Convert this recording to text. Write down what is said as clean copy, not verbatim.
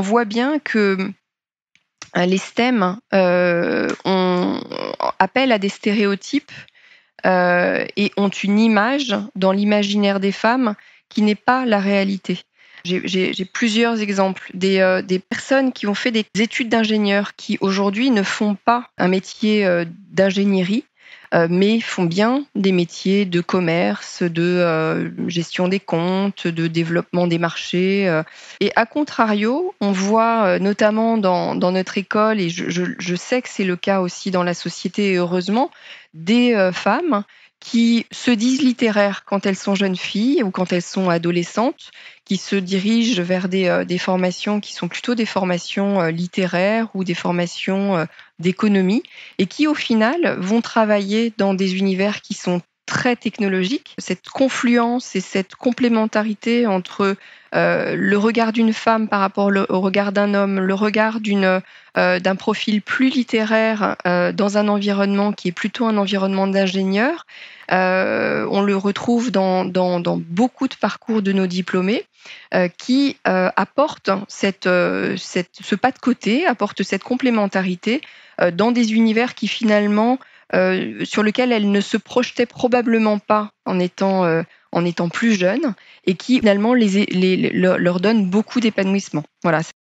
on voit bien que les STEM appellent à des stéréotypes et ont une image dans l'imaginaire des femmes qui n'est pas la réalité. J'ai plusieurs exemples. Des personnes qui ont fait des études d'ingénieur qui aujourd'hui ne font pas un métier d'ingénierie, mais font bien des métiers de commerce, de gestion des comptes, de développement des marchés. Et à contrario, on voit notamment dans notre école, et je sais que c'est le cas aussi dans la société, heureusement, des femmes qui se disent littéraires quand elles sont jeunes filles ou quand elles sont adolescentes, qui se dirigent vers des formations qui sont plutôt des formations littéraires ou des formations d'économie, et qui au final vont travailler dans des univers qui sont très technologiques. Cette confluence et cette complémentarité entre le regard d'une femme par rapport au regard d'un homme, le regard d'un profil plus littéraire dans un environnement qui est plutôt un environnement d'ingénieur. On le retrouve dans beaucoup de parcours de nos diplômés qui apportent ce pas de côté, apportent cette complémentarité dans des univers qui finalement sur lesquels elles ne se projetaient probablement pas en étant plus jeunes, et qui finalement leur donnent beaucoup d'épanouissement. Voilà.